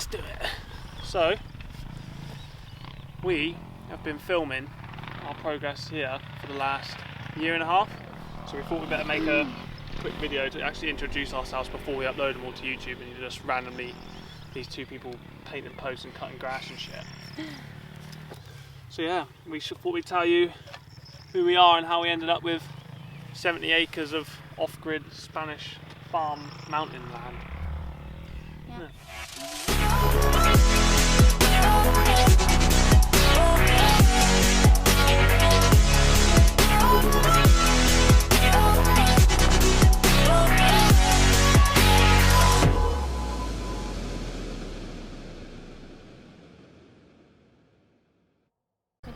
let's do it. So, we have been filming our progress here for the last year and a half. So we thought we'd better make a quick video to actually introduce ourselves before we upload them all to YouTube, and you just randomly, these two people painting posts and cutting grass and shit. So yeah, we thought we'd tell you who we are and how we ended up with 70 acres of off-grid Spanish farm mountain land. Yeah.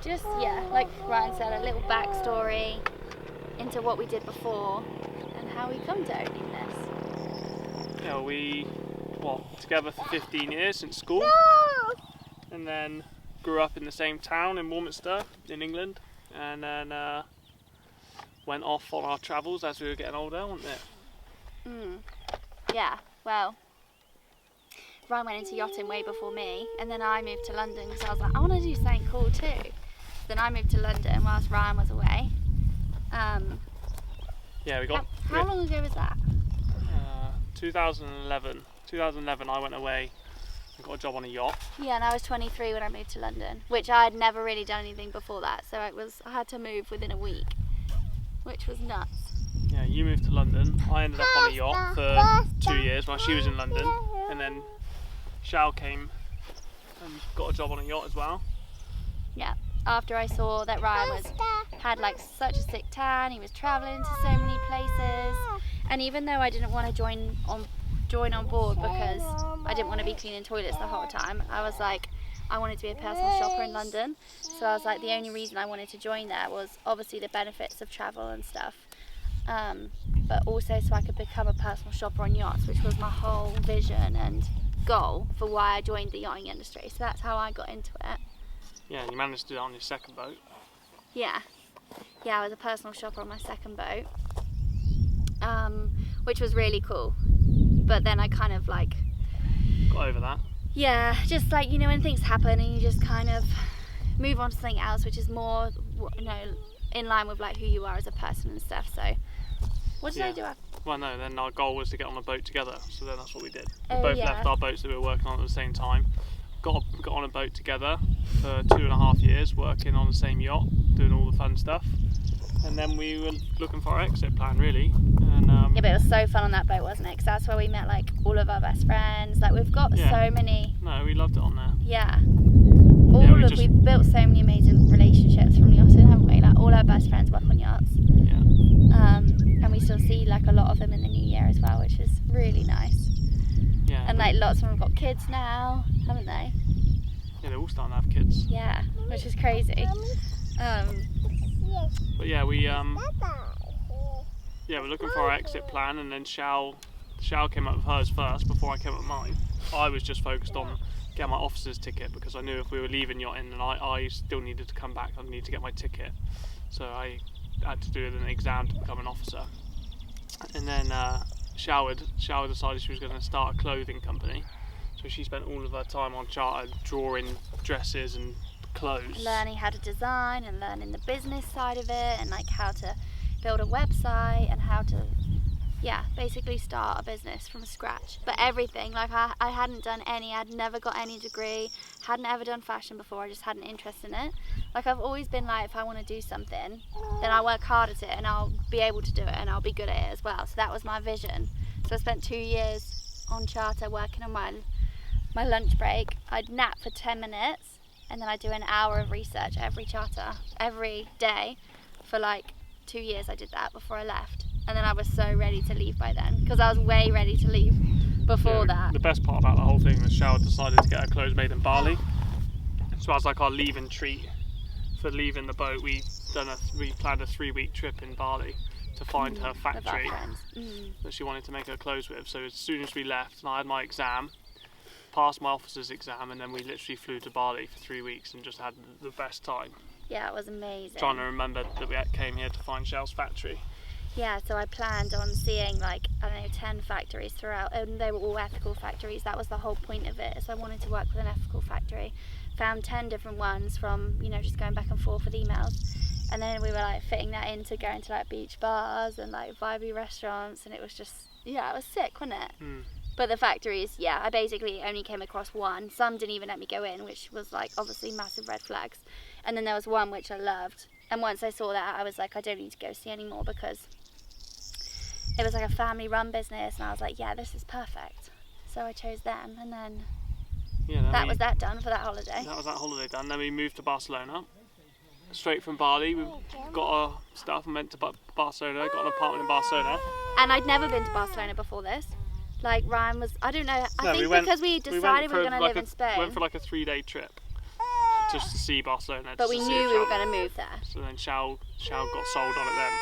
Just, like Ryan said, a little backstory into what we did before and how we come to owning this. Yeah, we together for 15 years since school, and then grew up in the same town in Warminster in England, and then went off on our travels as we were getting older, wasn't it? Yeah, well, Ryan went into yachting way before me, and then I moved to London because I was like, I want to do something cool too. Then I moved to London whilst Ryan was away. Yeah, we got. How long ago was that? 2011. 2011, I went away and got a job on a yacht. Yeah, and I was 23 when I moved to London, which I had never really done anything before that. So I had to move within a week, which was nuts. Yeah, you moved to London. I ended up on a yacht for 2 years while she was in London, and then Shao came and got a job on a yacht as well. Yeah. After I saw that Ryan had like such a sick tan, he was travelling to so many places, and even though I didn't want to join on board because I didn't want to be cleaning toilets the whole time, I was like, I wanted to be a personal shopper in London, so I was like, the only reason I wanted to join there was obviously the benefits of travel and stuff, but also so I could become a personal shopper on yachts, which was my whole vision and goal for why I joined the yachting industry. So that's how I got into it. Yeah, and you managed to do that on your second boat. Yeah, I was a personal shopper on my second boat, which was really cool. But then I kind of like... got over that? Yeah, just like, when things happen and you just kind of move on to something else, which is more, in line with like who you are as a person and stuff. So, what did I do after? Well, no, then our goal was to get on a boat together, so then that's what we did. We both left our boats that we were working on at the same time. Got on a boat together for 2.5 years, working on the same yacht, doing all the fun stuff, and then we were looking for our exit plan, really. And yeah, but it was so fun on that boat, wasn't it? Because that's where we met like all of our best friends. Like we've got so many. No, we loved it on there. Yeah, we've built so many amazing relationships from yachting, haven't we? Like all our best friends work on yachts. Yeah. And we still see like a lot of them in the new year as well, which is really nice. Yeah. And like lots of them have got kids now, haven't they? Yeah, they're all starting to have kids. Yeah, which is crazy. But yeah, we're looking for our exit plan, and then Shao came up with hers first before I came up with mine. I was just focused on getting my officer's ticket because I knew if we were leaving yachting, and I still needed to come back, I'd need to get my ticket. So I had to do an exam to become an officer. And then Shao decided she was going to start a clothing company. So she spent all of her time on charter drawing dresses and clothes. Learning how to design and learning the business side of it, and like how to build a website and how to, basically start a business from scratch. But everything, like I hadn't done any, I'd never got any degree, hadn't ever done fashion before, I just had an interest in it. Like I've always been like, if I want to do something, then I'll work hard at it and I'll be able to do it and I'll be good at it as well. So that was my vision. So I spent 2 years on charter working on my lunch break. I'd nap for 10 minutes and then I'd do an hour of research every charter, every day. For like 2 years I did that before I left. And then I was so ready to leave by then, because I was way ready to leave before that. The best part about the whole thing was Shao decided to get her clothes made in Bali. So as like our leaving treat for leaving the boat, we planned a 3-week trip in Bali to find her factory that she wanted to make her clothes with. So as soon as we left and I had my exam, passed my officer's exam, and then we literally flew to Bali for 3 weeks and just had the best time. Yeah, it was amazing. Trying to remember that we came here to find Shao's factory. Yeah, so I planned on seeing like, I don't know, 10 factories throughout, and they were all ethical factories. That was the whole point of it, so I wanted to work with an ethical factory. Found 10 different ones from, you know, just going back and forth with emails. And then we were like fitting that into going to like beach bars and like vibey restaurants, and it was just, yeah, it was sick, wasn't it? But the factories, yeah, I basically only came across one. Some didn't even let me go in, which was like obviously massive red flags. And then there was one which I loved. And once I saw that, I was like, I don't need to go see anymore, because it was like a family run business, and I was like, yeah, this is perfect. So I chose them, and then that was that done for that holiday. That was that holiday done. Then we moved to Barcelona. Straight from Bali, we got our stuff and went to Barcelona, got an apartment in Barcelona. And I'd never been to Barcelona before this. Like Ryan was, I don't know, I think because we decided we were going to live in Spain. We went for like a 3-day trip just to see Barcelona. But we knew we were going to move there. So then Shao got sold on it then.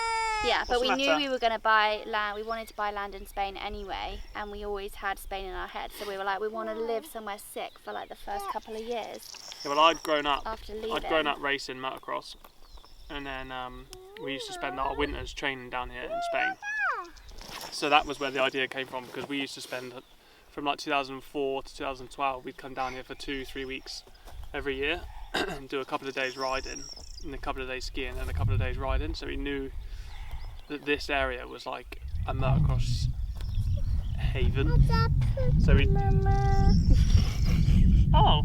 Yeah, but we knew we were going to buy land. We wanted to buy land in Spain anyway, and we always had Spain in our head. So we were like, we want to live somewhere sick for like the first couple of years. Yeah, well, I'd grown up racing motocross, and then we used to spend our winters training down here in Spain. So that was where the idea came from, because we used to spend from like 2004 to 2012. We'd come down here for 2-3 weeks every year and do a couple of days riding, and a couple of days skiing, and a couple of days riding. So we knew that this area was like a motocross haven. So we. Oh.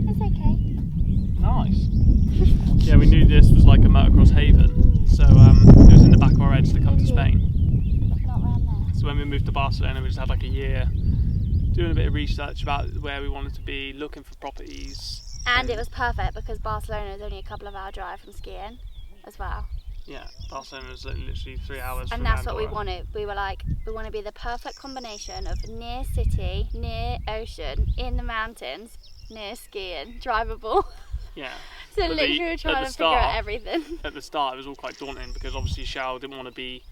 It's okay. Nice. Yeah, we knew this was like a motocross haven, so it was in the back of our heads to come to Spain. Not around there. So when we moved to Barcelona, we just had like a year doing a bit of research about where we wanted to be, looking for properties. And it was perfect because Barcelona is only a couple of hour drive from skiing as well. Yeah, Barcelona is literally 3 hours from And that's Andorra. what we wanted. We were like, we want to be the perfect combination of near city, near ocean, in the mountains, near skiing, drivable. Yeah. So literally we were trying to figure out everything. At the start it was all quite daunting, because obviously Shao didn't want to be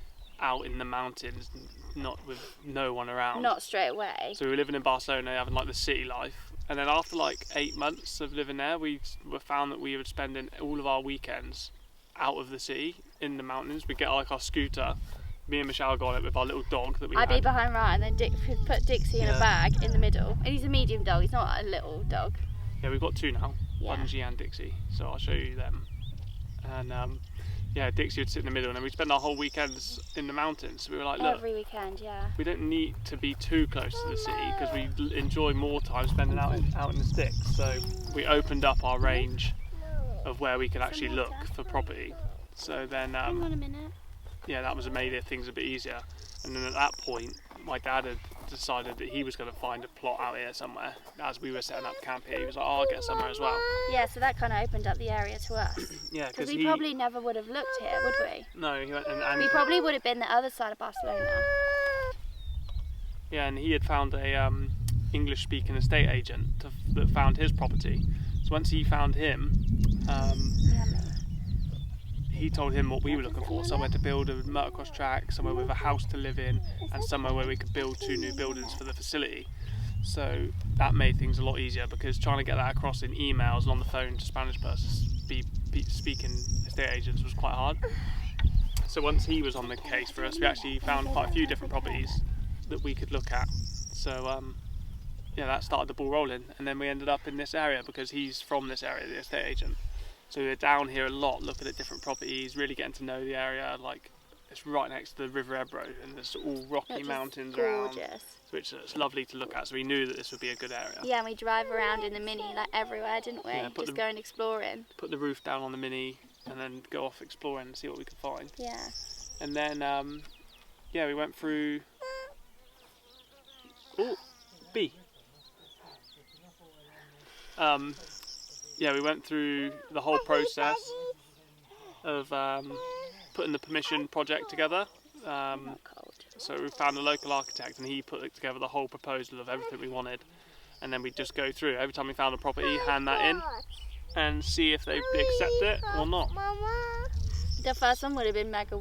out in the mountains, not with no one around. Not straight away. So we were living in Barcelona, having like the city life. And then after like 8 months of living there, we found that we were spending all of our weekends out of the city, in the mountains. We'd get like our scooter, me and Michelle got it with our little dog that we had. I'd be behind Ryan, and then put Dixie in a bag in the middle. And he's a medium dog, he's not a little dog. Yeah, we've got two now, Yeah. Bungui and Dixie, so I'll show you them. And yeah, Dixie would sit in the middle, and then we'd spend our whole weekends in the mountains. So we were like, look, every weekend, yeah. we don't need to be too close to the city, because we enjoy more time spending out in the sticks. So we opened up our range of where we could actually look for property. So then, Hang on a minute. yeah, that was made things a bit easier. And then at that point, my dad had decided that he was going to find a plot out here somewhere. As we were setting up camp here, he was like, oh, I'll get somewhere as well. Yeah, so that kind of opened up the area to us. Yeah, because we probably never would have looked here, would we? No, he went and we probably would have been the other side of Barcelona. Yeah, and he had found a English-speaking estate agent that found his property. So once he found him, he told him what we were looking for: somewhere to build a motocross track, somewhere with a house to live in, and somewhere where we could build 2 new buildings for the facility. So that made things a lot easier, because trying to get that across in emails and on the phone to Spanish persons speaking estate agents was quite hard. So once he was on the case for us, we actually found quite a few different properties that we could look at. So yeah, that started the ball rolling, and then we ended up in this area because he's from this area, the estate agent. So we were down here a lot, looking at different properties, really getting to know the area. Like, it's right next to the River Ebro, and there's all rocky mountains around, which is lovely to look at. So we knew that this would be a good area. Yeah, and we drive around in the Mini like everywhere, didn't we? Yeah, just going exploring. Put the roof down on the Mini, and then go off exploring and see what we could find. Yeah. And then, yeah, we went through. Oh, bee. Yeah, we went through the whole process of putting the permission project together. So we found a local architect, and he put together the whole proposal of everything we wanted, and then we'd just go through every time we found a property, hand that in, and see if they accept it or not. The first one would have been mega.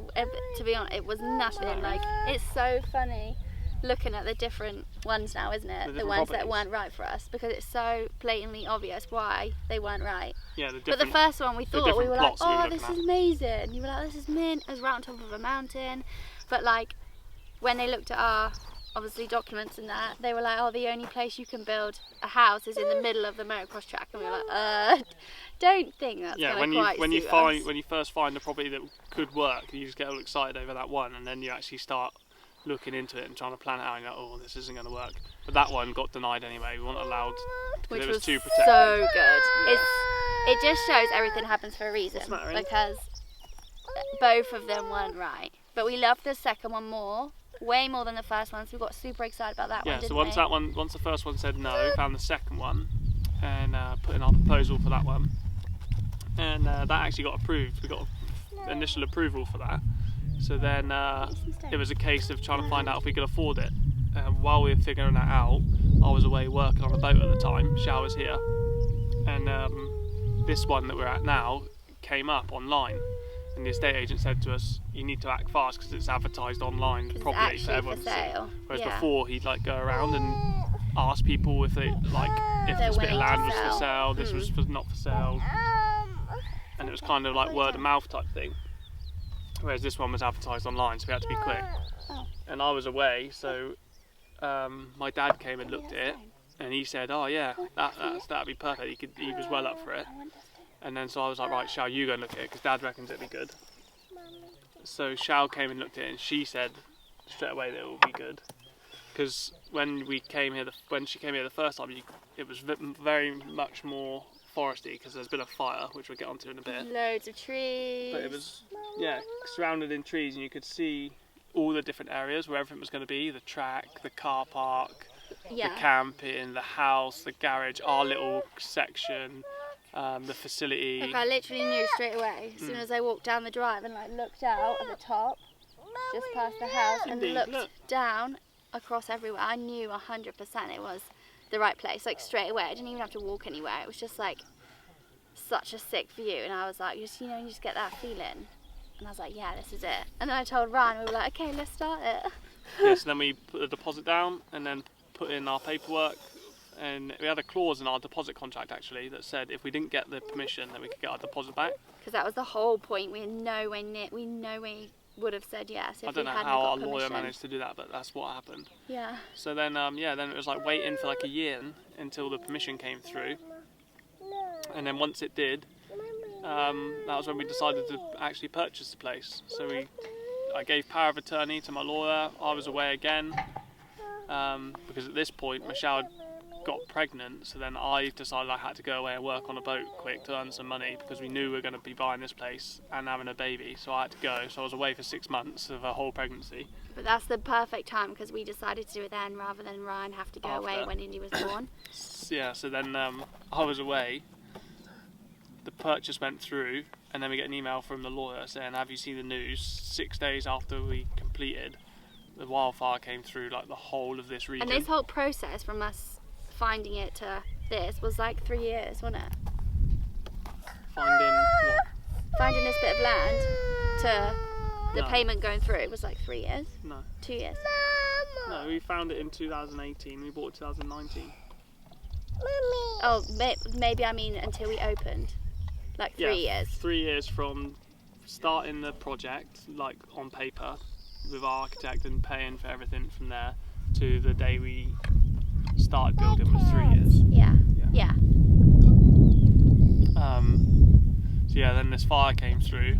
To be honest, it was nothing. Like, it's so funny looking at the different ones now, isn't it? The ones that weren't right for us, because it's so blatantly obvious why they weren't right. Yeah, but the first one we thought, we were like, oh, this is amazing. You were like, this is mint. It was right on top of a mountain. But like, when they looked at our obviously documents and that, they were like, oh, the only place you can build a house is in the middle of the motocross track, and we were like, don't think that's gonna quite when you suit find us. when you first find a property that could work, you just get all excited over that one, and then you actually start looking into it and trying to plan it out, and you're like, oh, this isn't going to work. But that one got denied anyway. We weren't allowed because it was too protected. So good. Yeah. It just shows everything happens for a reason, because both of them weren't right. But we loved the second one way more than the first one, so we got super excited about that one. Yeah, so once the first one said no, we found the second one and put in our proposal for that one, and that actually got approved. We got initial approval for that. So then it was a case of trying to find out if we could afford it. While we were figuring that out, I was away working on a boat at the time. Xiao was here, and this one that we're at now came up online. And the estate agent said to us, you need to act fast because it's advertised online properly for everyone to see. Whereas before he'd like go around and ask people if they if this bit of land was for sale, this was not for sale, and it was kind of like word of mouth type thing. Whereas this one was advertised online, so we had to be quick. And I was away, so my dad came and looked at it, and he said, oh yeah, that'd be perfect. He was well up for it. And then so I was like, right, Xiao, you go and look at it, because Dad reckons it'd be good. So Xiao came and looked at it, and she said straight away that it would be good. Because when she came here the first time, it was very much more foresty, because there's been a fire, which we'll get onto in a bit. Loads of trees. But it was, surrounded in trees, and you could see all the different areas where everything was going to be, the track, the car park, the camping, the house, the garage, our little section. The facility. Like, I literally knew straight away as soon as I walked down the drive and looked out at the top, just past the house, and looked down across everywhere. I knew 100% it was the right place, like straight away. I didn't even have to walk anywhere. It was just like such a sick view, and I was like, you just get that feeling. And I was like, yeah, this is it. And then I told Ryan, we were like, okay, let's start it. Yes, and then we put the deposit down and then put in our paperwork. And we had a clause in our deposit contract actually that said if we didn't get the permission, then we could get our deposit back. Because that was the whole point. We would have said yes if we hadn't got permission. I don't know how our lawyer managed to do that, but that's what happened. Yeah. So then, then it was like waiting for like a year until the permission came through. And then once it did, that was when we decided to actually purchase the place. So I gave power of attorney to my lawyer. I was away again because at this point, Michelle got pregnant, so then I decided I had to go away and work on a boat quick to earn some money, because we knew we were going to be buying this place and having a baby, so I had to go. So I was away for 6 months of a whole pregnancy. But that's the perfect time, because we decided to do it then rather than Ryan have to go away when Indy was born. Yeah, so then I was away, the purchase went through, and then we get an email from the lawyer saying, have you seen the news? 6 days after we completed, the wildfire came through like the whole of this region. And this whole process from us finding it to this was like 3 years, wasn't it? Finding what? Finding this bit of land to the payment going through, it was like 3 years? No. 2 years? No, we found it in 2018, we bought it 2019. Oh, maybe I mean until we opened. Like 3 years. 3 years from starting the project, like on paper, with our architect and paying for everything from there, to the day we started building was 3 years. Yeah. So then this fire came through,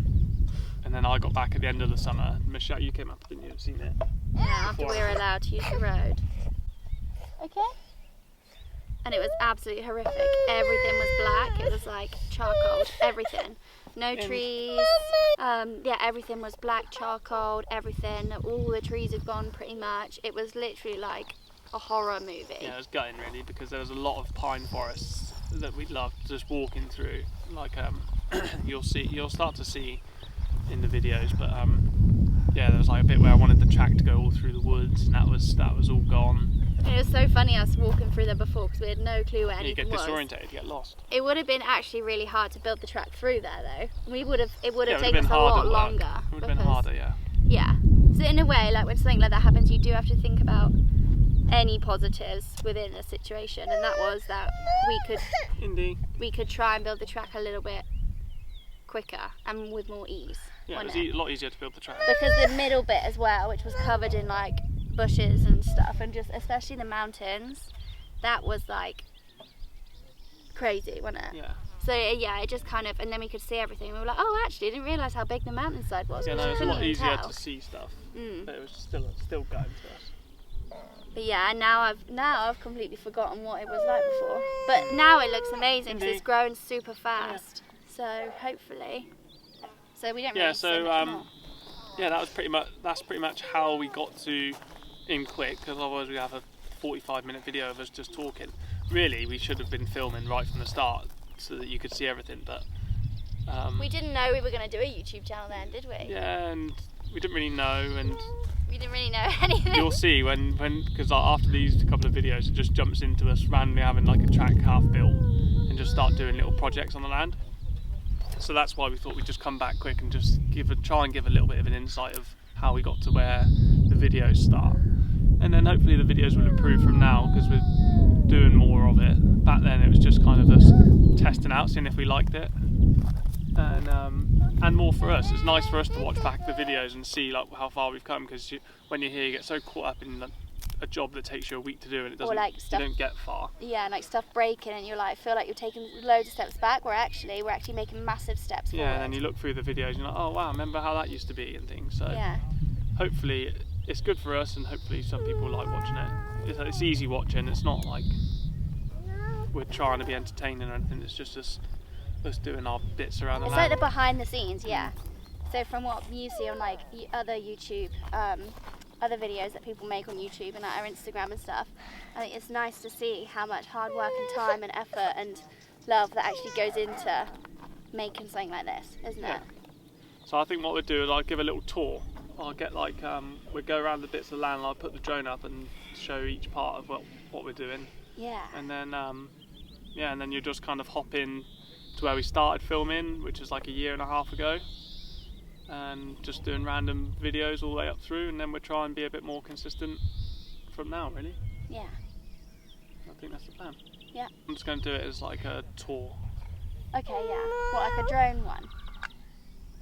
and then I got back at the end of the summer. Michelle, you came up, didn't you? Have seen it? Yeah, after we were allowed to use the road. Okay. And it was absolutely horrific. Everything was black. It was like charcoal. Everything. No trees. Everything was black, charcoal. Everything. All the trees had gone pretty much. It was literally like a horror movie. Yeah, it was gutting really, because there was a lot of pine forests that we loved just walking through. Like you'll start to see in the videos, but there was like a bit where I wanted the track to go all through the woods, and that was all gone. It was so funny us walking through there before, because we had no clue where anything was. You get disorientated, you get lost. It would have been actually really hard to build the track through there though. It would have taken us a lot longer. It would have been harder, yeah. Yeah. So in a way, like when something like that happens, you do have to think about any positives within a situation, and that was that we could try and build the track a little bit quicker and with more ease. Yeah, it was a lot easier to build the track. Because the middle bit as well, which was covered in like bushes and stuff, and just especially the mountains, that was like crazy, wasn't it? Yeah. So yeah, it just kind of, and then we could see everything. We were like, oh, actually, I didn't realise how big the mountainside was. Yeah, no, it's a lot easier tell. to see stuff, but it was still going to us. But yeah, and now I've completely forgotten what it was like before. But now it looks amazing because it's growing super fast. Yeah. So hopefully, so we don't. Really yeah, that's pretty much how we got to in quick, because otherwise we have a 45-minute video of us just talking. Really, we should have been filming right from the start so that you could see everything, but we didn't know we were going to do a YouTube channel then, did we? Yeah, and we didn't really know, and we didn't really know anything. You'll see when because after these couple of videos, it just jumps into us randomly having like a track half built and just start doing little projects on the land. So that's why we thought we'd just come back quick and just try and give a little bit of an insight of how we got to where the videos start, and then hopefully the videos will improve from now because we're doing more of it. Back then it was just kind of us testing out, seeing if we liked it, and more for us. It's nice for us to watch back the videos and see like how far we've come, because when you're here you get so caught up in a job that takes you a week to do and it doesn't, like stuff, you don't get far. Yeah, and like stuff breaking and you like feel like you're taking loads of steps back, where actually we're actually making massive steps forward. Yeah, and then you look through the videos and you're like, oh wow, remember how that used to be and things. So yeah, hopefully it's good for us, and hopefully some people like watching it. It's easy watching. It's not like we're trying to be entertaining or anything. It's just us doing our bits around the land. It's like the behind the scenes, yeah. So from what you see on like other YouTube, other videos that people make on YouTube and our Instagram and stuff, I think it's nice to see how much hard work and time and effort and love that actually goes into making something like this, isn't it? So I think what we'll do is I'll give a little tour. I'll get like we'll go around the bits of land and I'll put the drone up and show each part of what we're doing. Yeah. And then and then you just kind of hop in to where we started filming, which was like a year and a half ago, and just doing random videos all the way up through, and then we'll try and be a bit more consistent from now, really. Yeah. I think that's the plan. Yeah. I'm just going to do it as like a tour. Okay, yeah. What, like a drone one?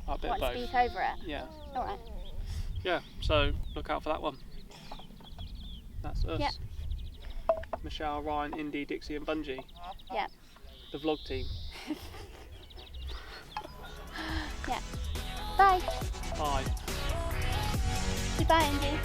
A bit of both. Speak over it? Yeah. Alright. Yeah, so look out for that one. That's us. Yep. Michelle, Ryan, Indy, Dixie and Bungui. Yeah. The vlog team. Yeah. Bye. Bye. Goodbye, Indy.